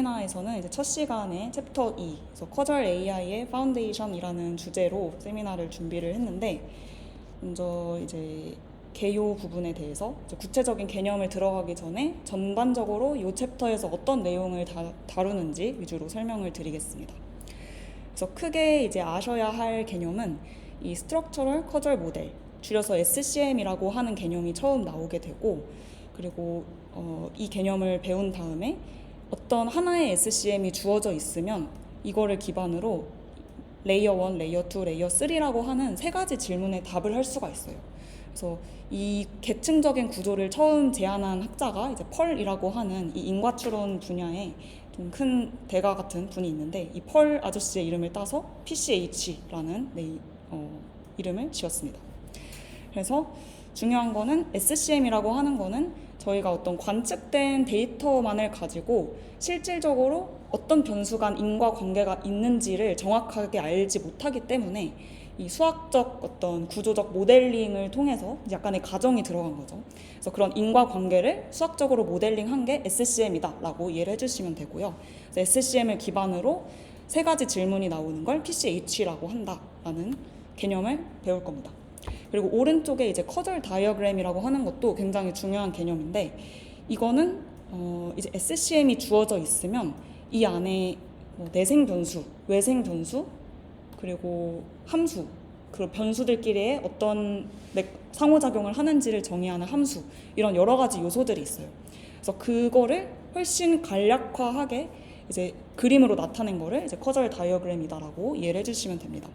세미나에서는 이제 첫 시간에 챕터 2, 그래서 커절 AI의 파운데이션이라는 주제로 세미나를 준비를 했는데, 먼저 이제 개요 부분에 대해서 이제 구체적인 개념을 들어가기 전에 전반적으로 이 챕터에서 어떤 내용을 다루는지 위주로 설명을 드리겠습니다. 그래서 크게 이제 아셔야 할 개념은 이 스트럭처럴 커절 모델, 줄여서 SCM이라고 하는 개념이 처음 나오게 되고, 그리고 이 개념을 배운 다음에 어떤 하나의 SCM이 주어져 있으면 이거를 기반으로 레이어 1, 레이어 2, 레이어 3라고 하는 세 가지 질문에 답을 할 수가 있어요. 그래서 이 계층적인 구조를 처음 제안한 학자가 이제 펄이라고 하는 이 인과추론 분야의 좀 큰 대가 같은 분이 있는데, 이 펄 아저씨의 이름을 따서 PCH라는 이름을 지었습니다. 그래서 중요한 거는 SCM이라고 하는 거는 저희가 어떤 관측된 데이터만을 가지고 실질적으로 어떤 변수 간 인과관계가 있는지를 정확하게 알지 못하기 때문에 이 수학적 어떤 구조적 모델링을 통해서 약간의 가정이 들어간 거죠. 그래서 그런 인과관계를 수학적으로 모델링한 게 SCM이다라고 이해를 해주시면 되고요. SCM을 기반으로 세 가지 질문이 나오는 걸 PCH라고 한다라는 개념을 배울 겁니다. 그리고 오른쪽에 이제 커절 다이어그램이라고 하는 것도 굉장히 중요한 개념인데, 이거는 이제 SCM이 주어져 있으면 이 안에 내생 변수, 외생 변수, 그리고 함수, 그 변수들끼리의 어떤 상호작용을 하는지를 정의하는 함수, 이런 여러 가지 요소들이 있어요. 그래서 그거를 훨씬 간략화하게 이제 그림으로 나타낸 거를 이제 커절 다이어그램이다라고 이해를 해주시면 됩니다.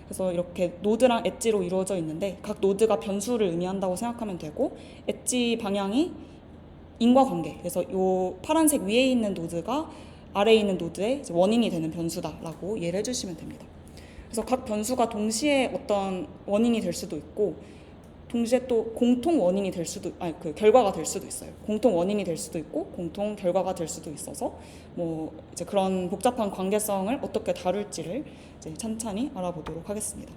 그래서 이렇게 노드랑 엣지로 이루어져 있는데, 각 노드가 변수를 의미한다고 생각하면 되고, 엣지 방향이 인과관계, 그래서 이 파란색 위에 있는 노드가 아래에 있는 노드의 원인이 되는 변수다라고 이해를 해주시면 됩니다. 그래서 각 변수가 동시에 어떤 원인이 될 수도 있고, 동시에 또 공통 원인이 될 수도, 그 결과가 될 수도 있어요. 공통 원인이 될 수도 있고 공통 결과가 될 수도 있어서 이제 그런 복잡한 관계성을 어떻게 다룰지를 이제 찬찬히 알아보도록 하겠습니다.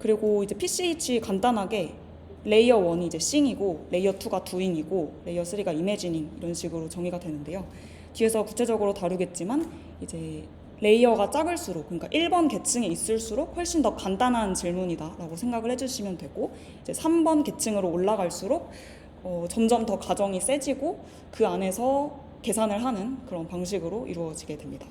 그리고 이제 PCH 간단하게 레이어 1이 이제 싱이고, 레이어 2가 doing이고, 레이어 3가 imagining, 이런 식으로 정의가 되는데요. 뒤에서 구체적으로 다루겠지만 이제 레이어가 작을수록, 그러니까 1번 계층에 있을수록 훨씬 더 간단한 질문이다라고 생각을 해주시면 되고, 이제 3번 계층으로 올라갈수록 점점 더 가정이 세지고 그 안에서 계산을 하는 그런 방식으로 이루어지게 됩니다.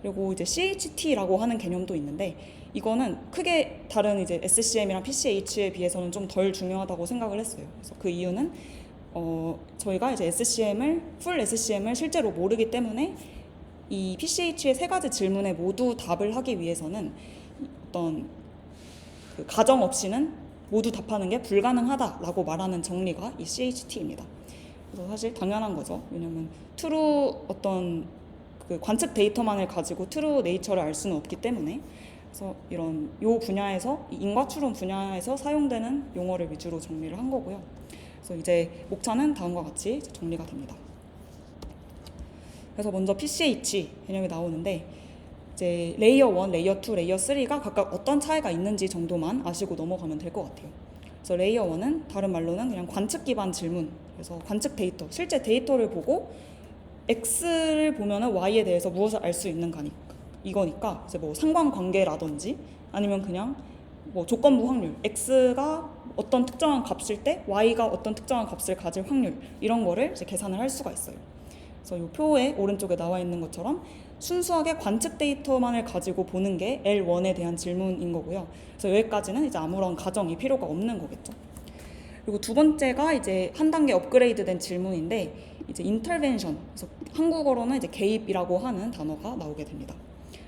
그리고 이제 CHT라고 하는 개념도 있는데, 이거는 크게 다른 이제 SCM이랑 PCH에 비해서는 좀 덜 중요하다고 생각을 했어요. 그래서 그 이유는 저희가 이제 풀 SCM을 실제로 모르기 때문에 이 PCH의 세 가지 질문에 모두 답을 하기 위해서는 어떤 그 가정 없이는 모두 답하는 게 불가능하다라고 말하는 정리가 이 CHT입니다. 그래서 사실 당연한 거죠. 왜냐하면 트루 어떤 그 관측 데이터만을 가지고 트루 네이처를 알 수는 없기 때문에. 그래서 이런 요 분야에서, 인과추론 분야에서 사용되는 용어를 위주로 정리를 한 거고요. 그래서 이제 목차는 다음과 같이 정리가 됩니다. 그래서 먼저 PCH 개념이 나오는데, 이제 레이어 1, 레이어 2, 레이어 3가 각각 어떤 차이가 있는지 정도만 아시고 넘어가면 될 것 같아요. 그래서 레이어 1은 다른 말로는 그냥 관측 기반 질문, 그래서 관측 데이터, 실제 데이터를 보고 X를 보면은 Y에 대해서 무엇을 알 수 있는가 이거니까, 이제 상관관계라든지 아니면 그냥 조건부 확률, X가 어떤 특정한 값일 때 Y가 어떤 특정한 값을 가질 확률, 이런 거를 이제 계산을 할 수가 있어요. 그래서 이 표의 오른쪽에 나와 있는 것처럼 순수하게 관측 데이터만을 가지고 보는 게 L1에 대한 질문인 거고요. 그래서 여기까지는 이제 아무런 가정이 필요가 없는 거겠죠. 그리고 두 번째가 이제 한 단계 업그레이드된 질문인데, 이제 인터벤션, 그래서 한국어로는 이제 개입이라고 하는 단어가 나오게 됩니다.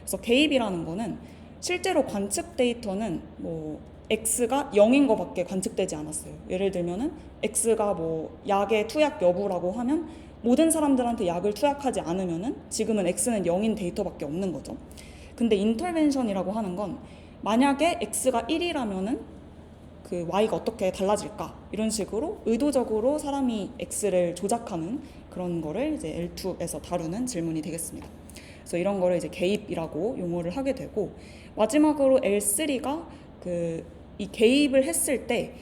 그래서 개입이라는 거는 실제로 관측 데이터는 X가 0인 것밖에 관측되지 않았어요. 예를 들면은 X가 약의 투약 여부라고 하면 모든 사람들한테 약을 투약하지 않으면은 지금은 X는 0인 데이터밖에 없는 거죠. 근데 인터벤션이라고 하는 건 만약에 X가 1이라면은 그 Y가 어떻게 달라질까, 이런 식으로 의도적으로 사람이 X를 조작하는 그런 거를 이제 L2에서 다루는 질문이 되겠습니다. 그래서 이런 거를 이제 개입이라고 용어를 하게 되고, 마지막으로 L3가 이 개입을 했을 때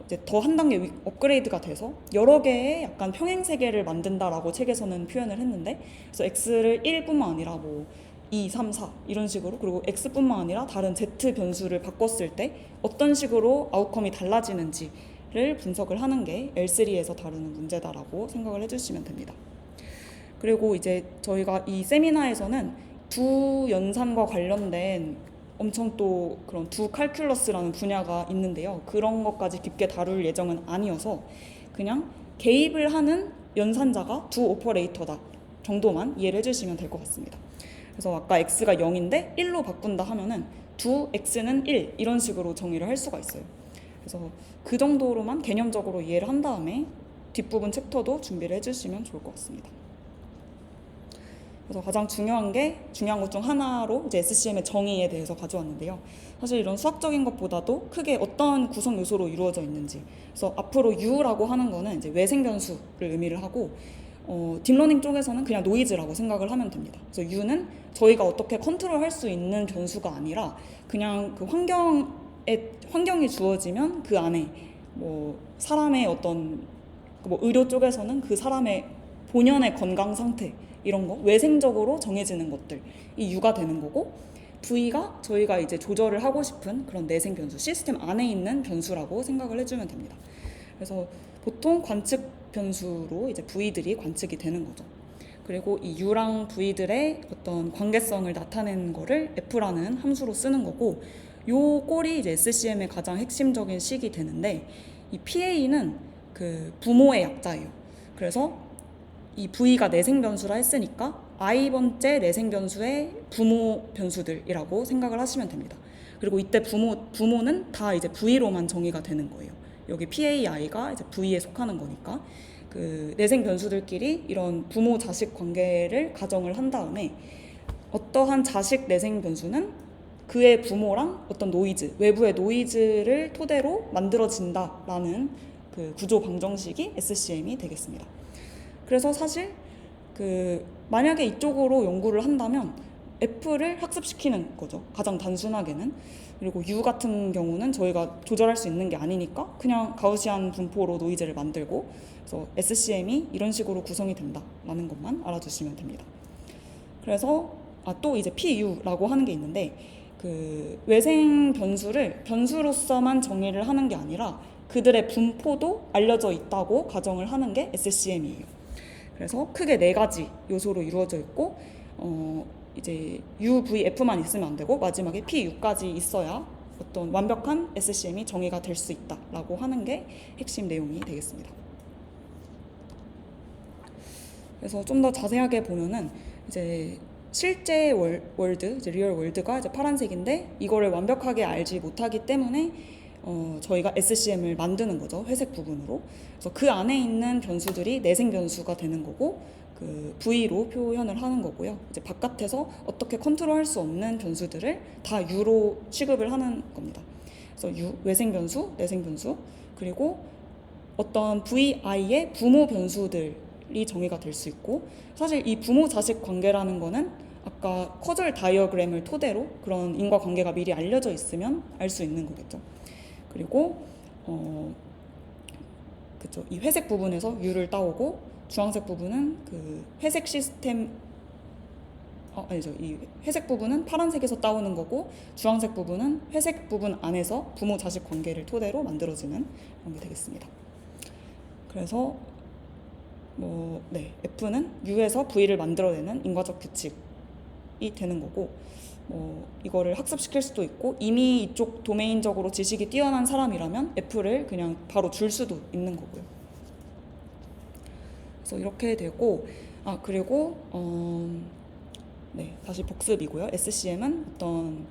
이제 이제 더 한 단계 업그레이드가 돼서 여러 개의 약간 평행 세계를 만든다라고 책에서는 표현을 했는데, 그래서 x를 1뿐만 아니라 뭐 2, 3, 4 이런 식으로, 그리고 x뿐만 아니라 다른 z 변수를 바꿨을 때 어떤 식으로 아웃컴이 달라지는지를 분석을 하는 게 L3에서 다루는 문제다라고 생각을 해주시면 됩니다. 그리고 이제 저희가 이 세미나에서는 두 연산과 관련된 엄청 또 그런 두 칼큘러스라는 분야가 있는데요. 그런 것까지 깊게 다룰 예정은 아니어서 그냥 개입을 하는 연산자가 두 오퍼레이터다 정도만 이해를 해주시면 될 것 같습니다. 그래서 아까 x가 0인데 1로 바꾼다 하면은 두 x는 1 이런 식으로 정의를 할 수가 있어요. 그래서 그 정도로만 개념적으로 이해를 한 다음에 뒷부분 챕터도 준비를 해주시면 좋을 것 같습니다. 그래서 가장 중요한 것 중 하나로 이제 SCM의 정의에 대해서 가져왔는데요. 사실 이런 수학적인 것보다도 크게 어떤 구성 요소로 이루어져 있는지. 그래서 앞으로 U라고 하는 거는 이제 외생 변수를 의미를 하고, 딥러닝 쪽에서는 그냥 노이즈라고 생각을 하면 됩니다. 그래서 U는 저희가 어떻게 컨트롤할 수 있는 변수가 아니라 그냥 그 환경이 주어지면 그 안에 뭐 사람의 어떤 뭐 의료 쪽에서는 그 사람의 본연의 건강 상태 이런 거 외생적으로 정해지는 것들이 U가 되는 거고, V가 저희가 이제 조절을 하고 싶은 그런 내생 변수, 시스템 안에 있는 변수라고 생각을 해주면 됩니다. 그래서 보통 관측 변수로 이제 V들이 관측이 되는 거죠. 그리고 이 U랑 V들의 어떤 관계성을 나타내는 거를 F라는 함수로 쓰는 거고, 요 꼴이 이제 SCM의 가장 핵심적인 식이 되는데, 이 PA는 그 부모의 약자예요. 그래서 이 V가 내생 변수라 했으니까 i번째 내생 변수의 부모 변수들이라고 생각을 하시면 됩니다. 그리고 이때 부모는 다 이제 V로만 정의가 되는 거예요. 여기 PAI가 이제 V에 속하는 거니까 그 내생 변수들끼리 이런 부모 자식 관계를 가정을 한 다음에 어떠한 자식 내생 변수는 그의 부모랑 어떤 노이즈, 외부의 노이즈를 토대로 만들어진다라는 그 구조 방정식이 SCM이 되겠습니다. 그래서 사실 만약에 이쪽으로 연구를 한다면 F를 학습시키는 거죠. 가장 단순하게는. 그리고 U 같은 경우는 저희가 조절할 수 있는 게 아니니까 그냥 가우시안 분포로 노이즈를 만들고, 그래서 SCM이 이런 식으로 구성이 된다라는 것만 알아두시면 됩니다. 그래서 또 이제 PU라고 하는 게 있는데, 그 외생 변수를 변수로서만 정의를 하는 게 아니라 그들의 분포도 알려져 있다고 가정을 하는 게 SCM이에요. 그래서 크게 4가지 요소로 이루어져 있고, 이제 U, V, F만 있으면 안 되고 마지막에 P, U까지 있어야 어떤 완벽한 SCM이 정의가 될 수 있다라고 하는 게 핵심 내용이 되겠습니다. 그래서 좀 더 자세하게 보면은 이제 실제 월드, 이제 리얼 월드가 이제 파란색인데 이거를 완벽하게 알지 못하기 때문에 저희가 SCM을 만드는 거죠. 회색 부분으로. 그래서 그 안에 있는 변수들이 내생 변수가 되는 거고, 그 V로 표현을 하는 거고요. 이제 바깥에서 어떻게 컨트롤할 수 없는 변수들을 다 U로 취급을 하는 겁니다. 그래서 U, 외생 변수, 내생 변수, 그리고 어떤 VI의 부모 변수들이 정의가 될 수 있고, 사실 이 부모 자식 관계라는 거는 아까 커즐 다이어그램을 토대로 그런 인과관계가 미리 알려져 있으면 알 수 있는 거겠죠. 그리고 그쵸, 이 회색 부분에서 U를 따오고, 주황색 부분은 그 회색 시스템 이 회색 부분은 파란색에서 따오는 거고, 주황색 부분은 회색 부분 안에서 부모 자식 관계를 토대로 만들어지는 그런 게 되겠습니다. 그래서 F는 U에서 V를 만들어내는 인과적 규칙이 되는 거고, 이거를 학습시킬 수도 있고, 이미 이쪽 도메인적으로 지식이 뛰어난 사람이라면 F를 그냥 바로 줄 수도 있는 거고요. 그래서 이렇게 되고, 그리고 다시 복습이고요. SCM은 어떤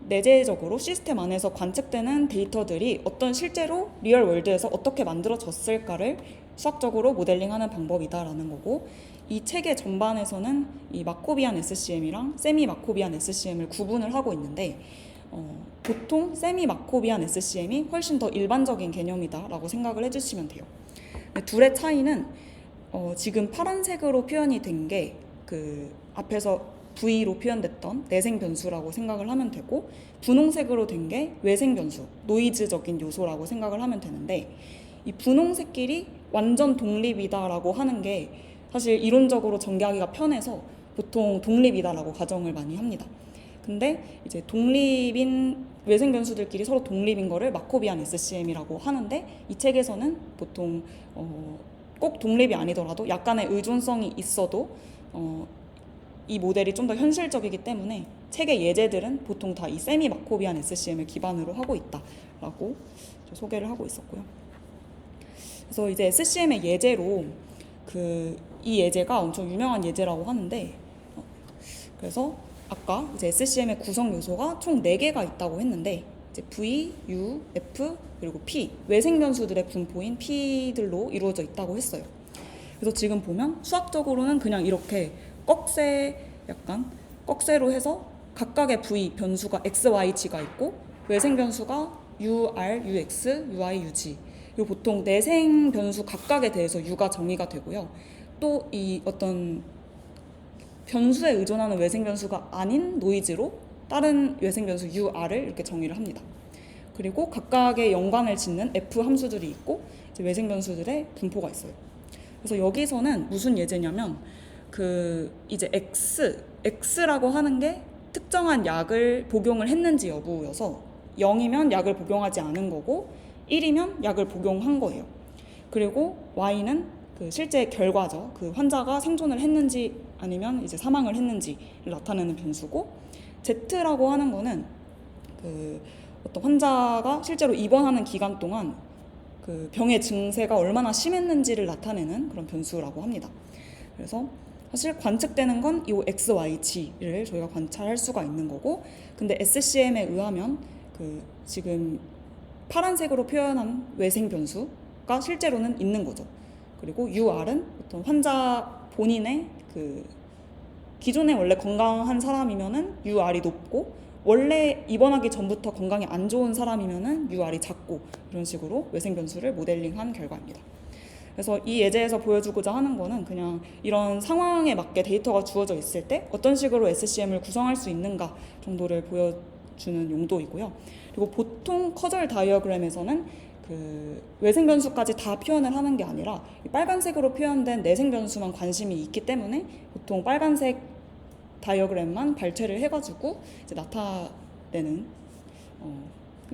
내재적으로 시스템 안에서 관측되는 데이터들이 어떤 실제로 리얼 월드에서 어떻게 만들어졌을까를 수학적으로 모델링하는 방법이다라는 거고, 이 체계 전반에서는 이 마코비안 SCM이랑 세미 마코비안 SCM을 구분을 하고 있는데, 보통 세미 마코비안 SCM이 훨씬 더 일반적인 개념이다라고 생각을 해주시면 돼요. 둘의 차이는 지금 파란색으로 표현이 된 게 그 앞에서 V로 표현됐던 내생 변수라고 생각을 하면 되고, 분홍색으로 된 게 외생 변수, 노이즈적인 요소라고 생각을 하면 되는데, 이 분홍색끼리 완전 독립이다라고 하는 게 사실 이론적으로 전개하기가 편해서 보통 독립이다라고 가정을 많이 합니다. 근데 이제 독립인 외생 변수들끼리 서로 독립인 거를 마코비안 SCM이라고 하는데, 이 책에서는 보통 꼭 독립이 아니더라도 약간의 의존성이 있어도 이 모델이 좀 더 현실적이기 때문에 책의 예제들은 보통 다 이 세미 마코비안 SCM을 기반으로 하고 있다라고 소개를 하고 있었고요. 그래서 이제 SCM의 예제로 이 예제가 엄청 유명한 예제라고 하는데, 그래서 아까 이제 SCM의 구성 요소가 총 4개가 있다고 했는데, 이제 V, U, F, 그리고 P, 외생 변수들의 분포인 P들로 이루어져 있다고 했어요. 그래서 지금 보면 수학적으로는 그냥 이렇게 약간 꺽쇠로 해서 각각의 V 변수가 X, Y, G가 있고, 외생 변수가 U, R, U, X, U, I, U, G. 그리고 보통 내생 변수 각각에 대해서 U가 정의가 되고요. 또 이 어떤 변수에 의존하는 외생 변수가 아닌 노이즈로 다른 외생 변수 UR을 이렇게 정의를 합니다. 그리고 각각의 연관을 짓는 F 함수들이 있고, 이제 외생 변수들의 분포가 있어요. 그래서 여기서는 무슨 예제냐면 이제 X라고 하는 게 특정한 약을 복용을 했는지 여부여서 0이면 약을 복용하지 않은 거고 1이면 약을 복용한 거예요. 그리고 Y는 실제 결과죠. 환자가 생존을 했는지 아니면 이제 사망을 했는지를 나타내는 변수고, Z라고 하는 거는 어떤 환자가 실제로 입원하는 기간 동안 병의 증세가 얼마나 심했는지를 나타내는 그런 변수라고 합니다. 그래서 사실 관측되는 건 이 X, Y, G를 저희가 관찰할 수가 있는 거고, 근데 SCM에 의하면 지금 파란색으로 표현한 외생 변수가 실제로는 있는 거죠. 그리고 UR은 어떤 환자 본인의 기존에 원래 건강한 사람이면은 UR이 높고, 원래 입원하기 전부터 건강이 안 좋은 사람이면은 UR이 작고, 이런 식으로 외생 변수를 모델링한 결과입니다. 그래서 이 예제에서 보여주고자 하는 거는 그냥 이런 상황에 맞게 데이터가 주어져 있을 때 어떤 식으로 SCM을 구성할 수 있는가 정도를 보여주는 용도이고요. 그리고 보통 커절 다이어그램에서는 외생 변수까지 다 표현을 하는 게 아니라 빨간색으로 표현된 내생 변수만 관심이 있기 때문에 보통 빨간색 다이어그램만 발췌를 해가지고 이제 나타내는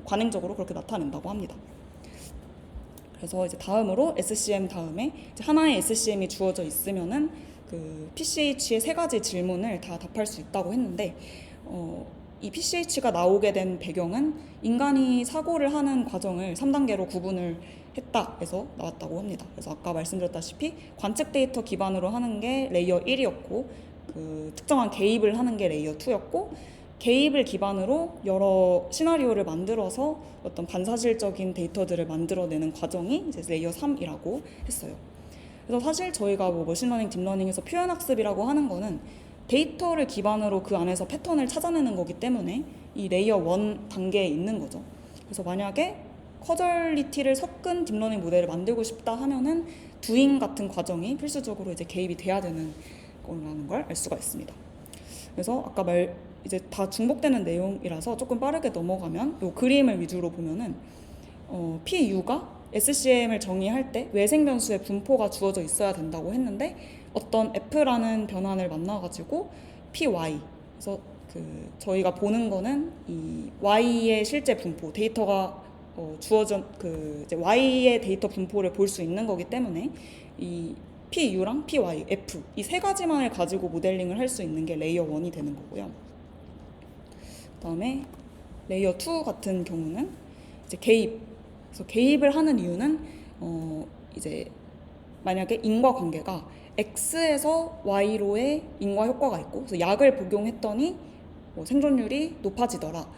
관행적으로 그렇게 나타낸다고 합니다. 그래서 이제 다음으로 SCM 다음에 이제 하나의 SCM이 주어져 있으면은 PCH의 3가지 질문을 다 답할 수 있다고 했는데, 이 PCH가 나오게 된 배경은 인간이 사고를 하는 과정을 3단계로 구분을 했다 해서 나왔다고 합니다. 그래서 아까 말씀드렸다시피 관측 데이터 기반으로 하는 게 레이어 1이었고, 특정한 개입을 하는 게 레이어 2였고, 개입을 기반으로 여러 시나리오를 만들어서 어떤 반사실적인 데이터들을 만들어내는 과정이 이제 레이어 3이라고 했어요. 그래서 사실 저희가 머신러닝, 딥러닝에서 표현학습이라고 하는 거는 데이터를 기반으로 그 안에서 패턴을 찾아내는 거기 때문에 이 레이어 1 단계에 있는 거죠. 그래서 만약에 커절리티를 섞은 딥러닝 모델을 만들고 싶다 하면은 두잉 같은 과정이 필수적으로 이제 개입이 돼야 되는 거라는 걸 알 수가 있습니다. 그래서 아까 이제 다 중복되는 내용이라서 조금 빠르게 넘어가면 이 그림을 위주로 보면은 PU가 SCM을 정의할 때 외생 변수의 분포가 주어져 있어야 된다고 했는데, 어떤 F라는 변환을 만나가지고 PY, 그래서 저희가 보는 거는 이 Y의 실제 분포, 데이터가 주어진 이제 Y의 데이터 분포를 볼 수 있는 거기 때문에 이 PU랑 PY, F 이 3가지만을 가지고 모델링을 할 수 있는 게 레이어 1이 되는 거고요. 그다음에 레이어 2 같은 경우는 이제 개입. 그래서 개입을 하는 이유는 이제 만약에 인과관계가 X에서 Y로의 인과 효과가 있고, 그래서 약을 복용했더니 생존율이 높아지더라.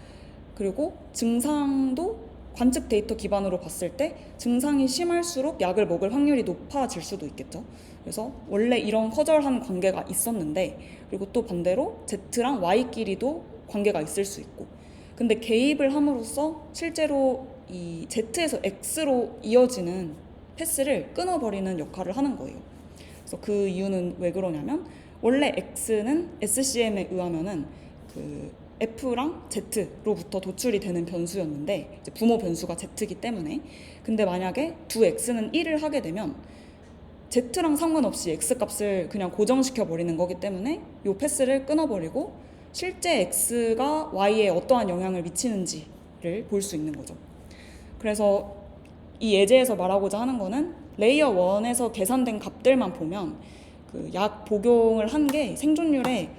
그리고 증상도 관측 데이터 기반으로 봤을 때 증상이 심할수록 약을 먹을 확률이 높아질 수도 있겠죠. 그래서 원래 이런 커절한 관계가 있었는데, 그리고 또 반대로 Z랑 Y끼리도 관계가 있을 수 있고, 근데 개입을 함으로써 실제로 이 Z에서 X로 이어지는 패스를 끊어버리는 역할을 하는 거예요. 그래서 그 이유는 왜 그러냐면 원래 X는 SCM에 의하면은 그 F랑 Z로부터 도출이 되는 변수였는데 이제 부모 변수가 Z이기 때문에 근데 만약에 두 X는 1을 하게 되면 Z랑 상관없이 X 값을 그냥 고정시켜 버리는 거기 때문에 이 패스를 끊어버리고 실제 X가 Y에 어떠한 영향을 미치는지를 볼 수 있는 거죠. 그래서 이 예제에서 말하고자 하는 거는 레이어 1에서 계산된 값들만 보면 그 약 복용을 한 게 생존율에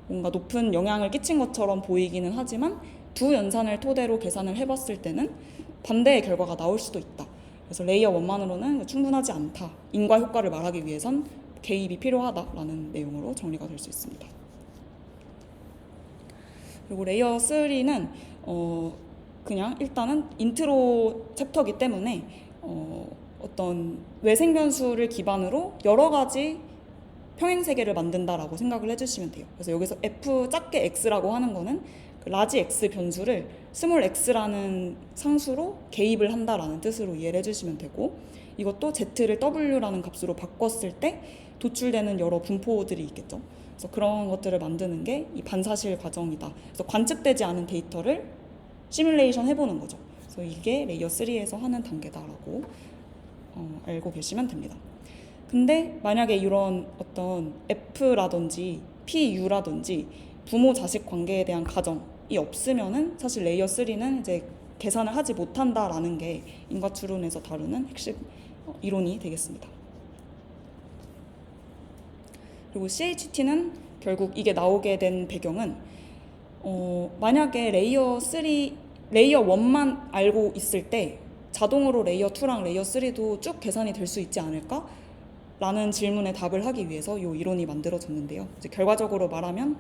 뭔가 높은 영향을 끼친 것처럼 보이기는 하지만 두 연산을 토대로 계산을 해봤을 때는 반대의 결과가 나올 수도 있다. 그래서 레이어 1만으로는 충분하지 않다. 인과 효과를 말하기 위해선 개입이 필요하다라는 내용으로 정리가 될 수 있습니다. 그리고 레이어 3는 그냥 일단은 인트로 챕터이기 때문에 어떤 외생 변수를 기반으로 여러 가지 평행 세계를 만든다라고 생각을 해주시면 돼요. 그래서 여기서 F 작게 X라고 하는 거는 그 라지 X 변수를 스몰 X라는 상수로 개입을 한다라는 뜻으로 이해를 해주시면 되고 이것도 Z를 W라는 값으로 바꿨을 때 도출되는 여러 분포들이 있겠죠. 그래서 그런 것들을 만드는 게 이 반사실 과정이다. 그래서 관측되지 않은 데이터를 시뮬레이션 해보는 거죠. 그래서 이게 레이어 3에서 하는 단계다라고 알고 계시면 됩니다. 근데 만약에 이런 어떤 F라든지 PU라든지 부모 자식 관계에 대한 가정이 없으면은 사실 레이어 3는 이제 계산을 하지 못한다라는 게 인과추론에서 다루는 핵심 이론이 되겠습니다. 그리고 CHT는 결국 이게 나오게 된 배경은 만약에 레이어 1만 알고 있을 때 자동으로 레이어 2랑 레이어 3도 쭉 계산이 될 수 있지 않을까? 라는 질문에 답을 하기 위해서 이 이론이 만들어졌는데요. 이제 결과적으로 말하면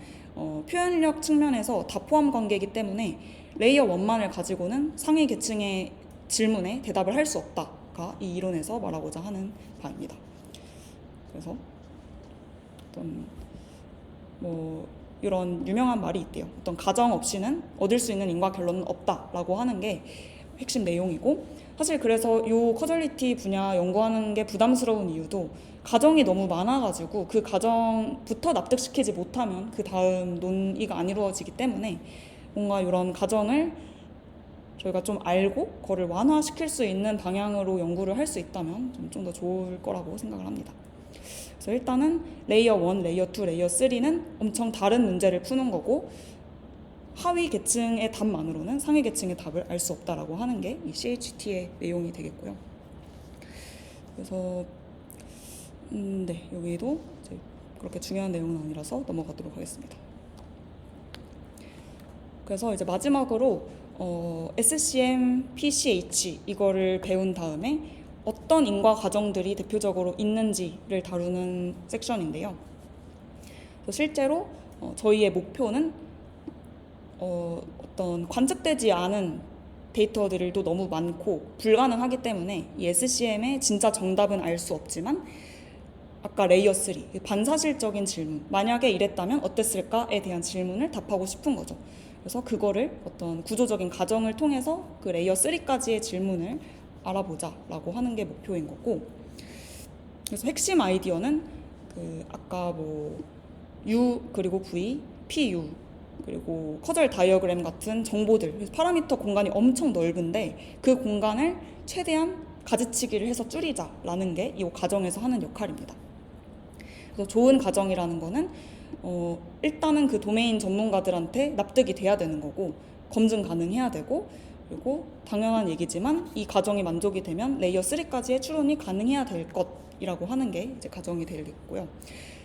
표현력 측면에서 다 포함 관계이기 때문에 레이어 1만을 가지고는 상위 계층의 질문에 대답을 할 수 없다가 이 이론에서 말하고자 하는 바입니다. 그래서 어떤 이런 유명한 말이 있대요. 어떤 가정 없이는 얻을 수 있는 인과 결론은 없다라고 하는 게 핵심 내용이고 사실 그래서 이 커절리티 분야 연구하는 게 부담스러운 이유도 가정이 너무 많아가지고 그 가정부터 납득시키지 못하면 그 다음 논의가 안 이루어지기 때문에 뭔가 이런 가정을 저희가 좀 알고 그거를 완화시킬 수 있는 방향으로 연구를 할 수 있다면 좀 더 좋을 거라고 생각을 합니다. 그래서 일단은 레이어 1, 레이어 2, 레이어 3는 엄청 다른 문제를 푸는 거고 하위 계층의 답만으로는 상위 계층의 답을 알 수 없다라고 하는 게 이 CHT의 내용이 되겠고요. 그래서 네, 여기도 이제 그렇게 중요한 내용은 아니라서 넘어가도록 하겠습니다. 그래서 이제 마지막으로 SCM, PCH 이거를 배운 다음에 어떤 인과 과정들이 대표적으로 있는지를 다루는 섹션인데요. 실제로 저희의 목표는 어떤 관측되지 않은 데이터들도 너무 많고 불가능하기 때문에 이 SCM의 진짜 정답은 알 수 없지만 아까 레이어 3, 반사실적인 질문, 만약에 이랬다면 어땠을까에 대한 질문을 답하고 싶은 거죠. 그래서 그거를 어떤 구조적인 가정을 통해서 그 레이어 3까지의 질문을 알아보자라고 하는 게 목표인 거고, 그래서 핵심 아이디어는 그 아까 U 그리고 V, PU 그리고 커절 다이어그램 같은 정보들, 파라미터 공간이 엄청 넓은데 그 공간을 최대한 가지치기를 해서 줄이자라는 게 이 과정에서 하는 역할입니다. 그래서 좋은 가정이라는 거는 일단은 그 도메인 전문가들한테 납득이 돼야 되는 거고 검증 가능해야 되고 그리고 당연한 얘기지만 이 가정이 만족이 되면 레이어 3까지의 추론이 가능해야 될 것이라고 하는 게 이제 가정이 되겠고요.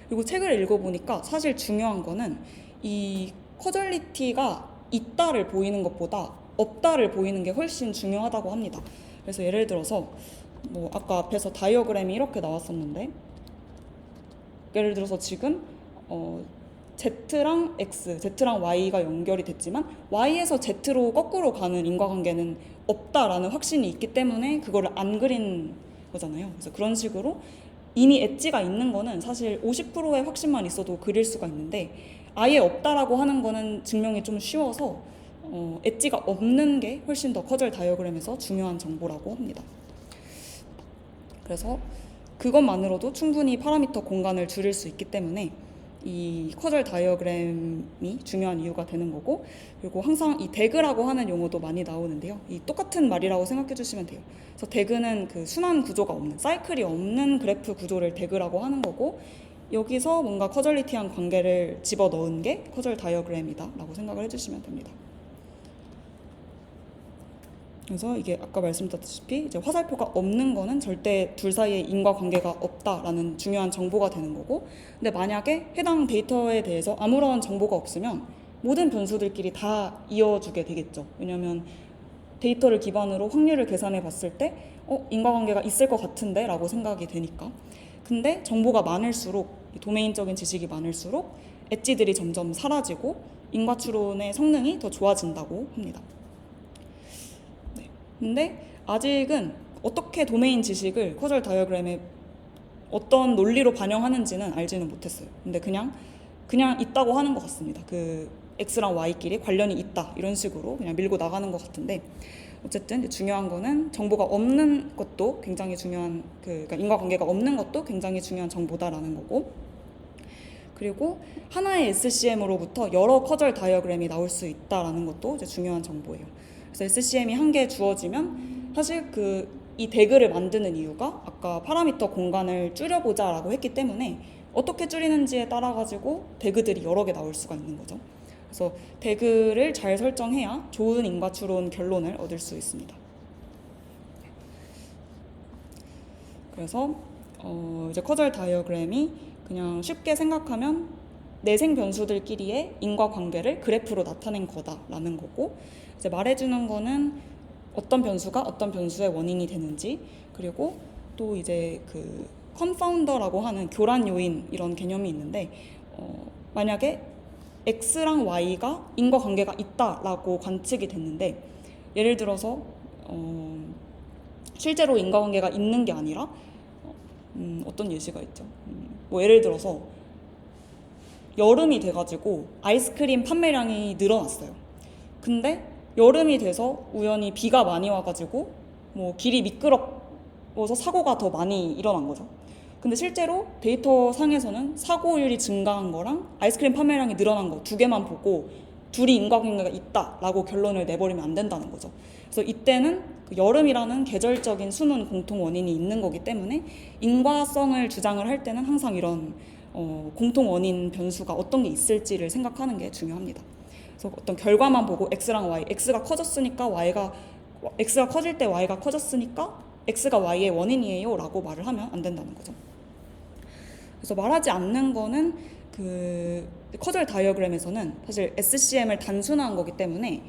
그리고 책을 읽어보니까 사실 중요한 거는 이 커절리티가 있다를 보이는 것보다 없다를 보이는 게 훨씬 중요하다고 합니다. 그래서 예를 들어서 아까 앞에서 다이어그램이 이렇게 나왔었는데 예를 들어서 지금 Z랑 X, Z랑 Y가 연결이 됐지만 Y에서 Z로 거꾸로 가는 인과관계는 없다라는 확신이 있기 때문에 그거를 안 그린 거잖아요. 그래서 그런 식으로 이미 엣지가 있는 거는 사실 50%의 확신만 있어도 그릴 수가 있는데 아예 없다라고 하는 거는 증명이 좀 쉬워서 엣지가 없는 게 훨씬 더 커절 다이어그램에서 중요한 정보라고 합니다. 그래서 그것만으로도 충분히 파라미터 공간을 줄일 수 있기 때문에 이 커절 다이어그램이 중요한 이유가 되는 거고, 그리고 항상 이 대그라고 하는 용어도 많이 나오는데요. 이 똑같은 말이라고 생각해 주시면 돼요. 그래서 대그는 그 순환 구조가 없는, 사이클이 없는 그래프 구조를 대그라고 하는 거고, 여기서 뭔가 커절리티한 관계를 집어넣은 게 커절 다이어그램이다 라고 생각을 해주시면 됩니다. 그래서 이게 아까 말씀드렸다시피 이제 화살표가 없는 거는 절대 둘 사이에 인과관계가 없다라는 중요한 정보가 되는 거고, 근데 만약에 해당 데이터에 대해서 아무런 정보가 없으면 모든 변수들끼리 다 이어주게 되겠죠. 왜냐하면 데이터를 기반으로 확률을 계산해 봤을 때 인과관계가 있을 것 같은데 라고 생각이 되니까. 근데 정보가 많을수록, 도메인적인 지식이 많을수록 엣지들이 점점 사라지고 인과추론의 성능이 더 좋아진다고 합니다. 근데 아직은 어떻게 도메인 지식을 커절 다이어그램에 어떤 논리로 반영하는지는 알지는 못했어요. 근데 그냥 있다고 하는 것 같습니다. 그 X랑 Y끼리 관련이 있다 이런 식으로 그냥 밀고 나가는 것 같은데, 어쨌든 중요한 거는 정보가 없는 것도 굉장히 중요한, 그러니까 인과관계가 없는 것도 굉장히 중요한 정보다라는 거고, 그리고 하나의 SCM으로부터 여러 커절 다이어그램이 나올 수 있다라는 것도 이제 중요한 정보예요. 그래서 SCM이 한 개 주어지면 사실 이 대그를 만드는 이유가 아까 파라미터 공간을 줄여보자라고 했기 때문에 어떻게 줄이는지에 따라 가지고 대그들이 여러 개 나올 수가 있는 거죠. 그래서 대그를 잘 설정해야 좋은 인과추론 결론을 얻을 수 있습니다. 그래서 이제 커절 다이어그램이 그냥 쉽게 생각하면 내생 변수들끼리의 인과관계를 그래프로 나타낸 거다라는 거고, 이제 말해주는 거는 어떤 변수가 어떤 변수의 원인이 되는지, 그리고 또 이제 그 컨파운더라고 하는 교란 요인 이런 개념이 있는데, 만약에 X랑 Y가 인과관계가 있다라고 관측이 됐는데, 예를 들어서 실제로 인과관계가 있는 게 아니라 어떤 예시가 있죠. 뭐 예를 들어서 여름이 돼가지고 아이스크림 판매량이 늘어났어요. 근데 여름이 돼서 우연히 비가 많이 와가지고 뭐 길이 미끄러워서 사고가 더 많이 일어난 거죠. 근데 실제로 데이터 상에서는 사고율이 증가한 거랑 아이스크림 판매량이 늘어난 거 두 개만 보고 둘이 인과관계가 있다라고 결론을 내버리면 안 된다는 거죠. 그래서 이때는 그 여름이라는 계절적인 숨은 공통 원인이 있는 거기 때문에 인과성을 주장을 할 때는 항상 이런 공통 원인 변수가 어떤 게 있을지를 생각하는 게 중요합니다. 그래서 어떤 결과만 보고 X랑 Y, X가 커졌으니까 X가 커질 때 Y가 커졌으니까 X가 Y의 원인이에요 라고 말을 하면 안 된다는 거죠. 그래서 말하지 않는 거는 그 커절 다이어그램에서는 사실 SCM을 단순화한 거기 때문에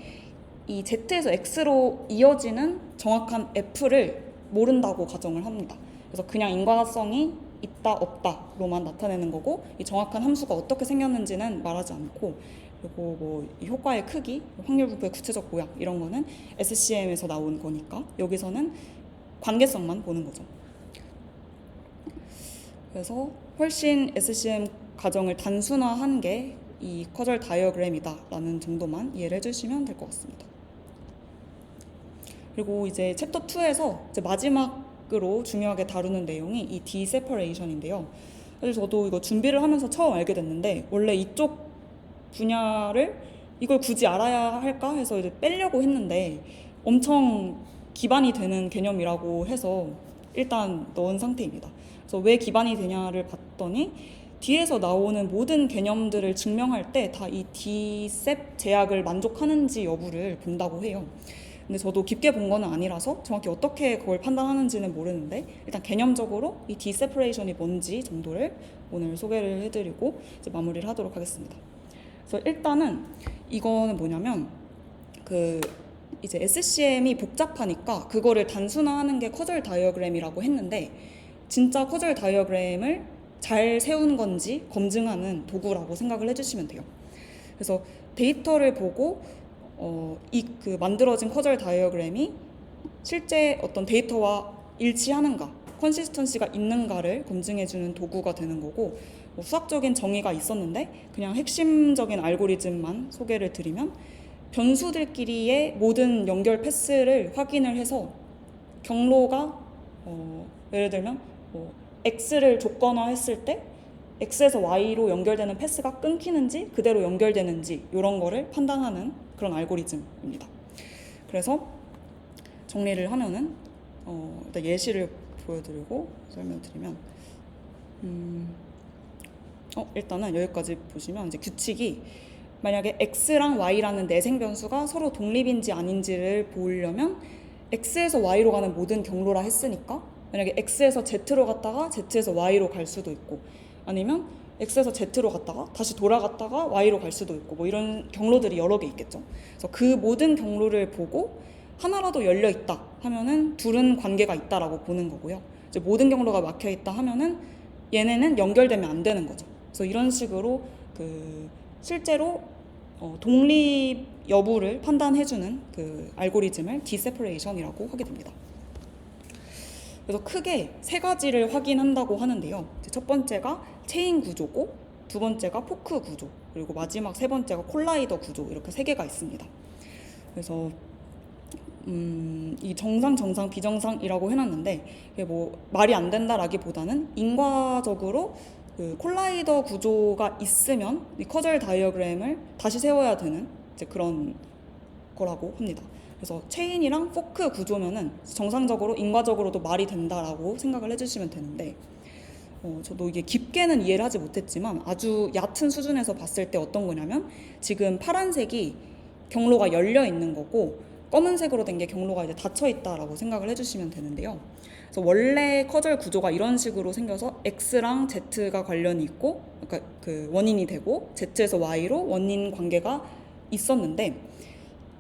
이 Z에서 X로 이어지는 정확한 F를 모른다고 가정을 합니다. 그래서 그냥 인과성이 있다 없다로만 나타내는 거고, 이 정확한 함수가 어떻게 생겼는지는 말하지 않고, 그리고 뭐 이 효과의 크기, 확률 분포의 구체적 모양 이런 거는 SCM에서 나온 거니까 여기서는 관계성만 보는 거죠. 그래서 훨씬 SCM 과정을 단순화한 게 이 커절 다이어그램이다라는 정도만 이해를 해주시면 될 것 같습니다. 그리고 이제 챕터 2에서 이제 마지막으로 중요하게 다루는 내용이 이 디세퍼레이션인데요. 사실 저도 이거 준비를 하면서 처음 알게 됐는데, 원래 이쪽 분야를 이걸 굳이 알아야 할까 해서 이제 빼려고 했는데 엄청 기반이 되는 개념이라고 해서 일단 넣은 상태입니다. 그래서 왜 기반이 되냐를 봤더니 뒤에서 나오는 모든 개념들을 증명할 때 다 이 디셉 제약을 만족하는지 여부를 본다고 해요. 근데 저도 깊게 본 거는 아니라서 정확히 어떻게 그걸 판단하는지는 모르는데, 일단 개념적으로 이 디세퍼레이션이 뭔지 정도를 오늘 소개를 해드리고 이제 마무리를 하도록 하겠습니다. 그래서 일단은 이거는 뭐냐면 이제 SCM이 복잡하니까 그거를 단순화하는 게 커절 다이어그램이라고 했는데, 진짜 커절 다이어그램을 잘 세운 건지 검증하는 도구라고 생각을 해주시면 돼요. 그래서 데이터를 보고 만들어진 커절 다이어그램이 실제 어떤 데이터와 일치하는가, 컨시스턴시가 있는가를 검증해주는 도구가 되는 거고, 수학적인 정의가 있었는데 그냥 핵심적인 알고리즘만 소개를 드리면, 변수들끼리의 모든 연결 패스를 확인을 해서 경로가 예를 들면 X를 조건화했을 때 X에서 Y로 연결되는 패스가 끊기는지 그대로 연결되는지 이런 거를 판단하는 그런 알고리즘입니다. 그래서 정리를 하면은 일단 예시를 보여드리고 설명드리면 일단은 여기까지 보시면 이제 규칙이 만약에 X랑 Y라는 내생 변수가 서로 독립인지 아닌지를 보려면 X에서 Y로 가는 모든 경로라 했으니까 만약에 X에서 Z로 갔다가 Z에서 Y로 갈 수도 있고 아니면 X에서 Z로 갔다가 다시 돌아갔다가 Y로 갈 수도 있고 뭐 이런 경로들이 여러 개 있겠죠. 그래서 그 모든 경로를 보고 하나라도 열려 있다 하면은 둘은 관계가 있다라고 보는 거고요. 이제 모든 경로가 막혀 있다 하면은 얘네는 연결되면 안 되는 거죠. 그래서 이런 식으로 실제로 독립 여부를 판단해주는 그 알고리즘을 디세퍼레이션이라고 하게 됩니다. 그래서 크게 세 가지를 확인한다고 하는데요. 첫 번째가 체인 구조고, 두 번째가 포크 구조, 그리고 마지막 세 번째가 콜라이더 구조 이렇게 세 개가 있습니다. 그래서 이 정상, 비정상이라고 해놨는데 이게 뭐 말이 안 된다라기보다는 인과적으로 그 콜라이더 구조가 있으면 이 커절 다이어그램을 다시 세워야 되는 이제 그런 거라고 합니다. 그래서 체인이랑 포크 구조면은 정상적으로 인과적으로도 말이 된다라고 생각을 해주시면 되는데 저도 이게 깊게는 이해를 하지 못했지만 아주 얕은 수준에서 봤을 때 어떤 거냐면 지금 파란색이 경로가 열려 있는 거고 검은색으로 된 게 경로가 이제 닫혀 있다라고 생각을 해주시면 되는데요. 그래서 원래 커절 구조가 이런 식으로 생겨서 X랑 Z가 관련이 있고, 그러니까 그 원인이 되고 Z에서 Y로 원인 관계가 있었는데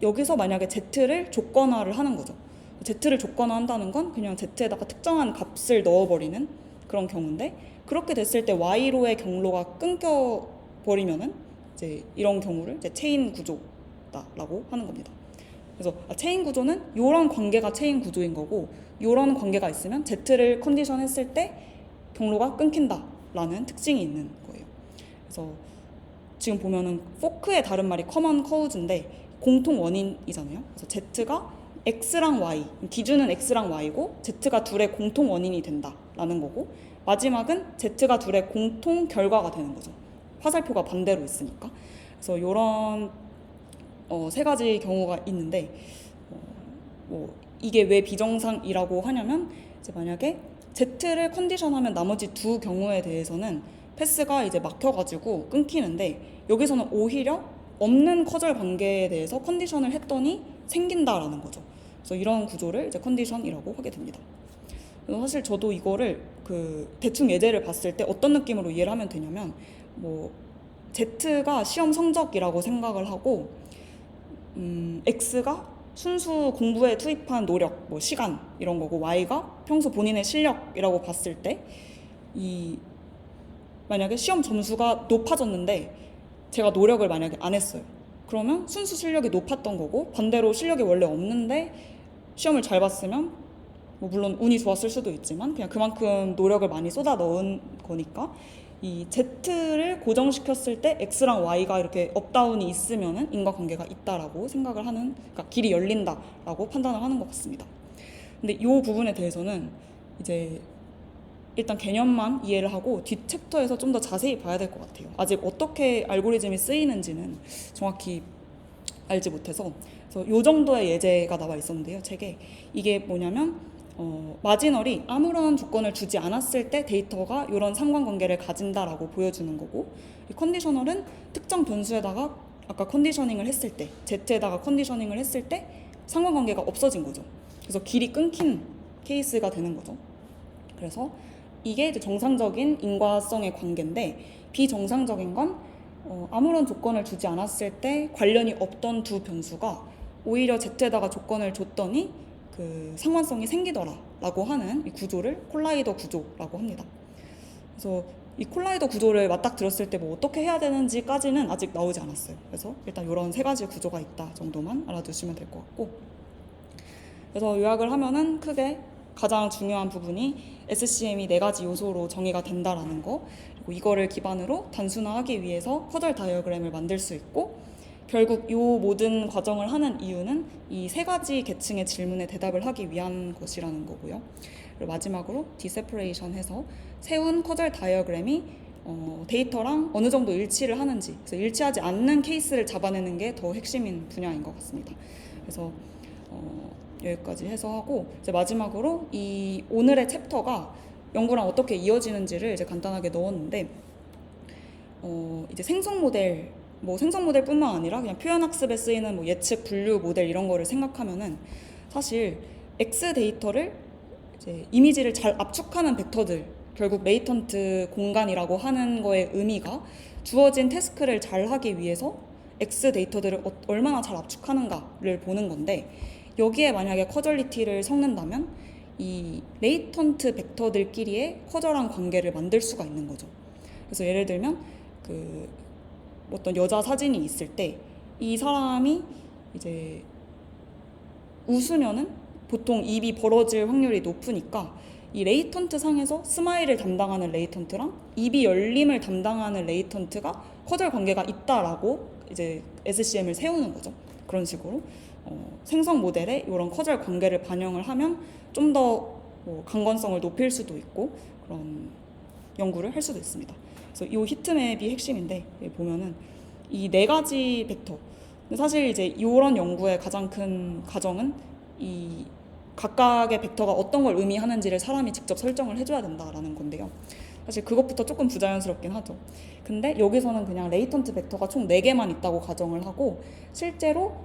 여기서 만약에 Z를 조건화를 하는 거죠. Z를 조건화한다는 건 그냥 Z에다가 특정한 값을 넣어버리는 그런 경우인데 그렇게 됐을 때 Y로의 경로가 끊겨버리면은 이제 이런 경우를 이제 체인 구조다라고 하는 겁니다. 그래서 체인 구조는 이런 관계가 체인 구조인 거고 이런 관계가 있으면 Z를 컨디션 했을 때 경로가 끊긴다라는 특징이 있는 거예요. 그래서 지금 보면은 포크의 다른 말이 커먼 커우즈인데 공통 원인이잖아요. 그래서 Z가 X랑 Y, 기준은 X랑 Y고 Z가 둘의 공통 원인이 된다라는 거고 마지막은 Z가 둘의 공통 결과가 되는 거죠. 화살표가 반대로 있으니까. 그래서 이런 세 가지 경우가 있는데 뭐 이게 왜 비정상이라고 하냐면 이제 만약에 Z를 컨디션하면 나머지 두 경우에 대해서는 패스가 이제 막혀가지고 끊기는데 여기서는 오히려 없는 커절 관계에 대해서 컨디션을 했더니 생긴다라는 거죠. 그래서 이런 구조를 이제 컨디션이라고 하게 됩니다. 그래서 사실 저도 이거를 대충 예제를 봤을 때 어떤 느낌으로 이해를 하면 되냐면 뭐 Z가 시험 성적이라고 생각을 하고 X가 순수 공부에 투입한 노력, 뭐 시간 이런 거고 Y가 평소 본인의 실력이라고 봤을 때 만약에 시험 점수가 높아졌는데 제가 노력을 만약에 안 했어요. 그러면 순수 실력이 높았던 거고 반대로 실력이 원래 없는데 시험을 잘 봤으면 뭐 물론 운이 좋았을 수도 있지만 그냥 그만큼 노력을 많이 쏟아 넣은 거니까 이 Z를 고정시켰을 때 X랑 Y가 이렇게 업다운이 있으면은 인과관계가 있다라고 생각을 하는, 그러니까 길이 열린다라고 판단을 하는 것 같습니다. 근데 이 부분에 대해서는 이제 일단 개념만 이해를 하고 뒷 챕터에서 좀 더 자세히 봐야 될 것 같아요. 아직 어떻게 알고리즘이 쓰이는지는 정확히 알지 못해서 그래서 이 정도의 예제가 나와 있었는데요. 책에 이게 뭐냐면 마지널이 아무런 조건을 주지 않았을 때 데이터가 이런 상관관계를 가진다라고 보여주는 거고 이 컨디셔널은 특정 변수에다가 아까 컨디셔닝을 했을 때 Z에다가 컨디셔닝을 했을 때 상관관계가 없어진 거죠. 그래서 길이 끊긴 케이스가 되는 거죠. 그래서 이게 이제 정상적인 인과성의 관계인데 비정상적인 건 아무런 조건을 주지 않았을 때 관련이 없던 두 변수가 오히려 Z에다가 조건을 줬더니 그 상관성이 생기더라라고 하는 이 구조를 콜라이더 구조라고 합니다. 그래서 이 콜라이더 구조를 맞닥 들었을 때 뭐 어떻게 해야 되는지까지는 아직 나오지 않았어요. 그래서 일단 이런 세 가지 구조가 있다 정도만 알아두시면 될 것 같고 그래서 요약을 하면은 크게 가장 중요한 부분이 SCM이 네 가지 요소로 정의가 된다라는 거 그리고 이거를 기반으로 단순화하기 위해서 커절 다이어그램을 만들 수 있고 결국 이 모든 과정을 하는 이유는 이 세 가지 계층의 질문에 대답을 하기 위한 것이라는 거고요. 그리고 마지막으로 디세퍼레이션 해서 세운 커절 다이어그램이 데이터랑 어느 정도 일치를 하는지, 그래서 일치하지 않는 케이스를 잡아내는 게 더 핵심인 분야인 것 같습니다. 그래서 여기까지 해서 하고, 이제 마지막으로 이 오늘의 챕터가 연구랑 어떻게 이어지는지를 이제 간단하게 넣었는데, 이제 생성 모델, 뭐 생성 모델뿐만 아니라 그냥 표현 학습에 쓰이는 뭐 예측 분류 모델 이런 거를 생각하면은 사실 X 데이터를 이제 이미지를 잘 압축하는 벡터들, 결국 레이턴트 공간이라고 하는 거의 의미가 주어진 태스크를 잘 하기 위해서 X 데이터들을 얼마나 잘 압축하는가를 보는 건데, 여기에 만약에 커절리티를 섞는다면 이 레이턴트 벡터들끼리의 커절한 관계를 만들 수가 있는 거죠. 그래서 예를 들면 그 어떤 여자 사진이 있을 때 이 사람이 이제 웃으면은 보통 입이 벌어질 확률이 높으니까 이 레이턴트 상에서 스마일을 담당하는 레이턴트랑 입이 열림을 담당하는 레이턴트가 커절 관계가 있다라고 이제 SCM을 세우는 거죠. 그런 식으로 생성 모델에 이런 커절 관계를 반영을 하면 좀 더 강건성을 높일 수도 있고 그런 연구를 할 수도 있습니다. 그래서 이 히트맵이 핵심인데, 보면은 이 네 가지 벡터. 근데 사실 이제 이런 연구의 가장 큰 가정은 이 각각의 벡터가 어떤 걸 의미하는지를 사람이 직접 설정을 해줘야 된다라는 건데요. 사실 그것부터 조금 부자연스럽긴 하죠. 근데 여기서는 그냥 레이턴트 벡터가 총 4개만 있다고 가정을 하고, 실제로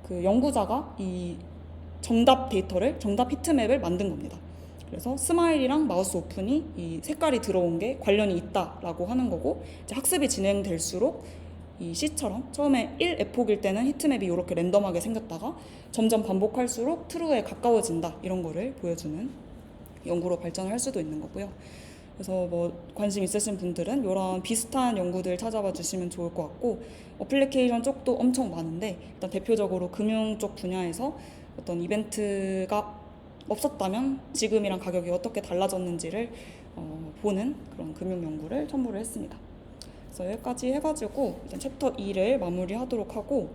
그 연구자가 이 정답 데이터를, 정답 히트맵을 만든 겁니다. 그래서 스마일이랑 마우스 오픈이 이 색깔이 들어온 게 관련이 있다라고 하는 거고, 이제 학습이 진행될수록 이 C처럼 처음에 1에폭일 때는 히트맵이 이렇게 랜덤하게 생겼다가 점점 반복할수록 트루에 가까워진다, 이런 거를 보여주는 연구로 발전을 할 수도 있는 거고요. 그래서 뭐 관심 있으신 분들은 이런 비슷한 연구들 찾아봐 주시면 좋을 것 같고, 어플리케이션 쪽도 엄청 많은데 일단 대표적으로 금융 쪽 분야에서 어떤 이벤트가 없었다면 지금이랑 가격이 어떻게 달라졌는지를 보는 그런 금융 연구를 첨부를 했습니다. 그래서 여기까지 해가지고 일단 챕터 2를 마무리하도록 하고,